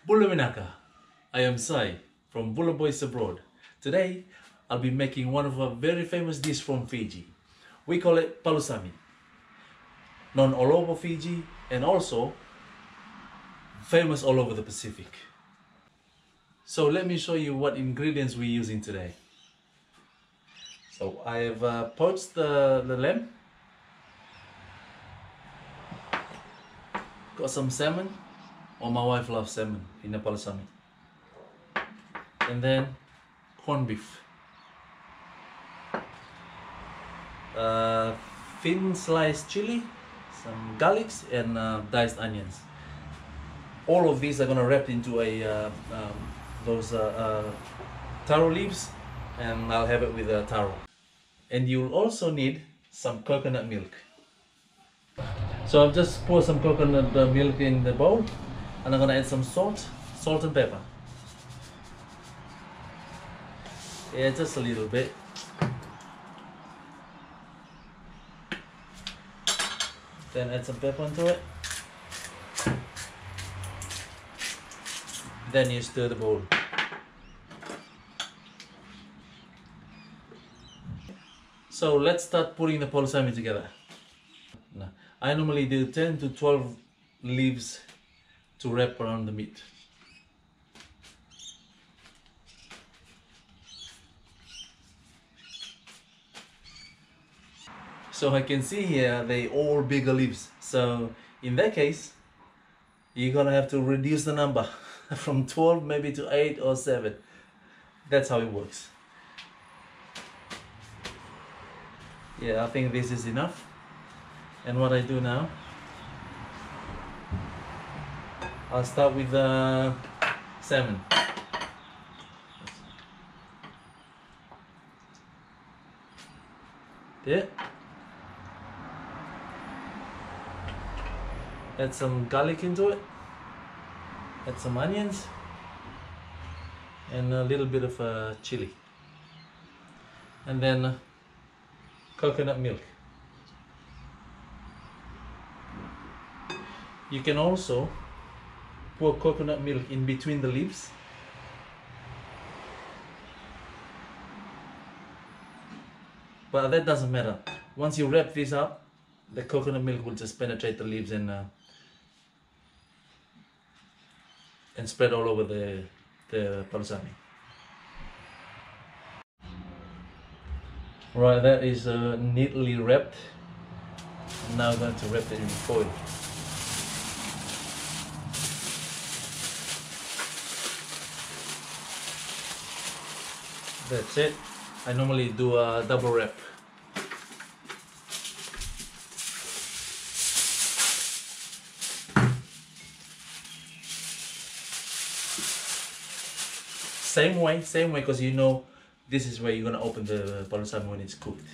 Bulaminaka, I am Sai from Bula Boys Abroad. Today, I'll be making one of our very famous dishes from Fiji. We call it Palusami, known all over Fiji and also famous all over the Pacific. So let me show you what ingredients we're using today. So I have poached the lamb, got some salmon. My wife loves salmon in the Palusami. And then corned beef. Thin sliced chili, some garlics and diced onions. All of these are gonna wrap into those taro leaves, and I'll have it with taro. And you'll also need some coconut milk. So I've just poured some coconut milk in the bowl, and I'm gonna add some salt and pepper. Yeah, just a little bit. Then add some pepper into it. Then you stir the bowl. So let's start putting the palusami together. Now, I normally do 10 to 12 leaves to wrap around the meat. So I can see here they all bigger leaves. So in that case, you're gonna have to reduce the number from 12 maybe to 8 or 7. That's how it works. Yeah, I think this is enough. And what I do now, I'll start with the salmon. Yeah. Add some garlic into it. Add some onions. And a little bit of chili. And then coconut milk. You can also pour coconut milk in between the leaves. But that doesn't matter. Once you wrap this up, the coconut milk will just penetrate the leaves and spread all over the palusami. Right, that is neatly wrapped. Now I'm going to wrap it in foil. That's it. I normally do a double wrap. Same way, because you know this is where you're gonna open the palusami when it's cooked.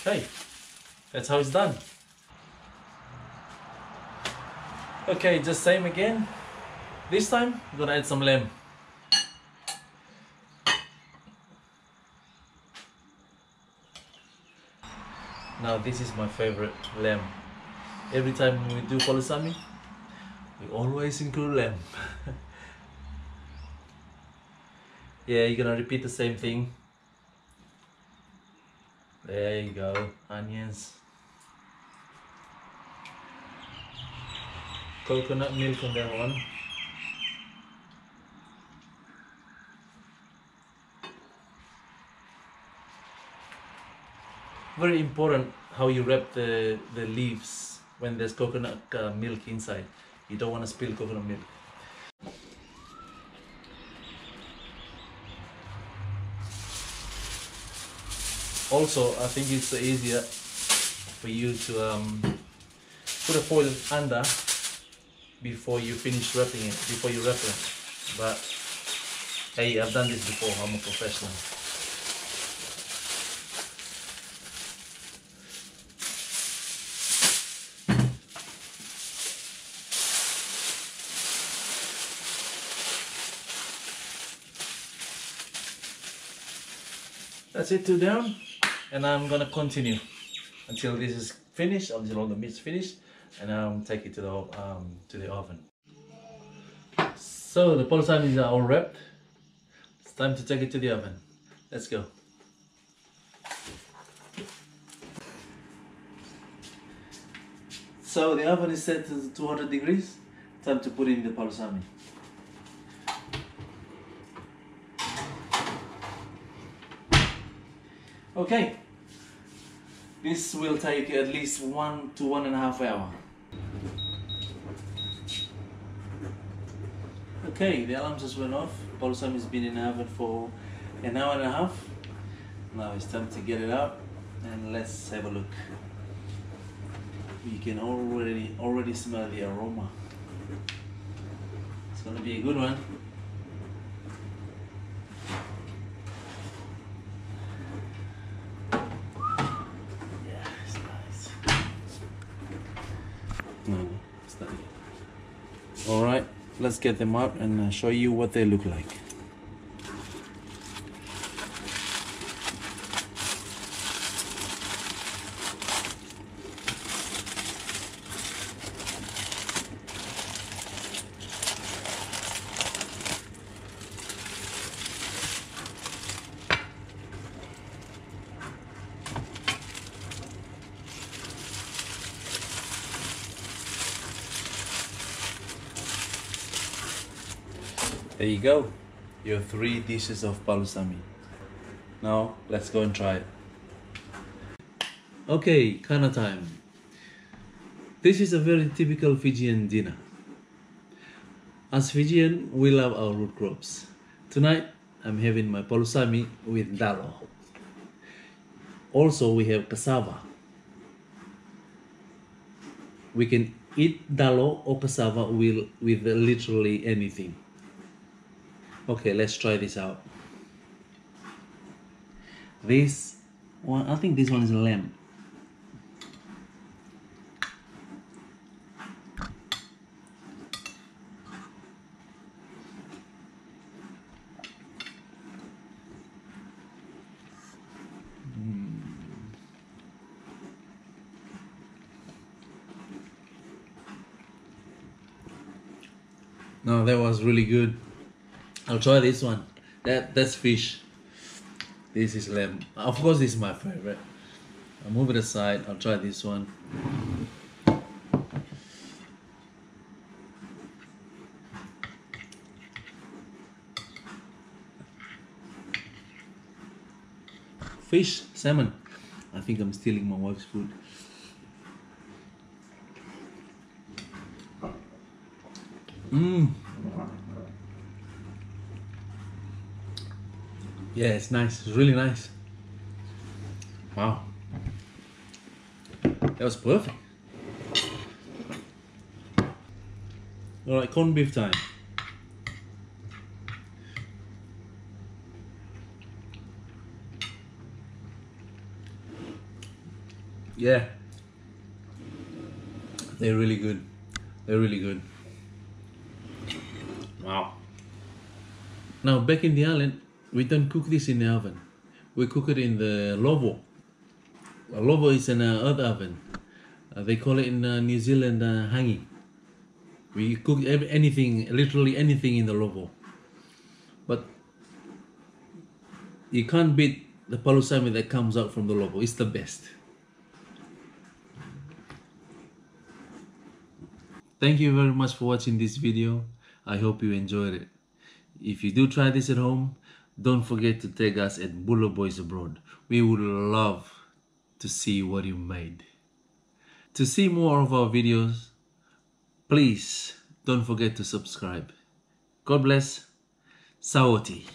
Okay, that's how it's done. Okay, just same again. This time I'm gonna add some lamb. Now this is my favorite, lamb. Every time we do palusami, we always include lamb. Yeah, you're gonna repeat the same thing. There you go, onions. Coconut milk on that one. Very important how you wrap the leaves when there's coconut milk inside. You don't want to spill coconut milk. Also, I think it's easier for you to put a foil under before you finish wrapping it, before you wrap it. But hey, I've done this before, I'm a professional. That's it, 2 down. and I'm gonna continue until this is finished, until all the meat's finished, and I'll take it to the oven. So the palusami are all wrapped. It's time to take it to the oven. Let's go. So the oven is set to 200 degrees. Time to put in the palusami. Okay, this will take at least 1 to 1.5 hours. Okay, the alarm just went off. Palusami has been in the oven for an hour and a half. Now it's time to get it out, and let's have a look. You can already smell the aroma. It's gonna be a good one. Yeah, it's nice. No, it's not yet. All right, let's get them out and show you what they look like. There you go, your 3 dishes of palusami. Now let's go and try it. Okay, kana time. This is a very typical Fijian dinner. As Fijian, we love our root crops. Tonight I'm having my palusami with dalo. Also we have cassava. We can eat dalo or cassava with literally anything. Okay, let's try this out. This one, I think this one is lamb. No, that was really good. I'll try this one. That's fish. This is lamb. Of course, this is my favorite. I'll move it aside. I'll try this one. Fish, salmon. I think I'm stealing my wife's food. Yeah, it's nice. It's really nice. Wow. That was perfect. Alright, corned beef time. Yeah. They're really good. They're really good. Wow. Now back in the island, we don't cook this in the oven. We cook it in the lovo. A lovo is an earth oven. They call it in New Zealand hangi. We cook anything, literally anything in the lovo. But you can't beat the palusami that comes out from the lovo. It's the best. Thank you very much for watching this video. I hope you enjoyed it. If you do try this at home, don't forget to tag us at Buller Boys Abroad. We would love to see what you made. To see more of our videos, please don't forget to subscribe. God bless. Sawoti.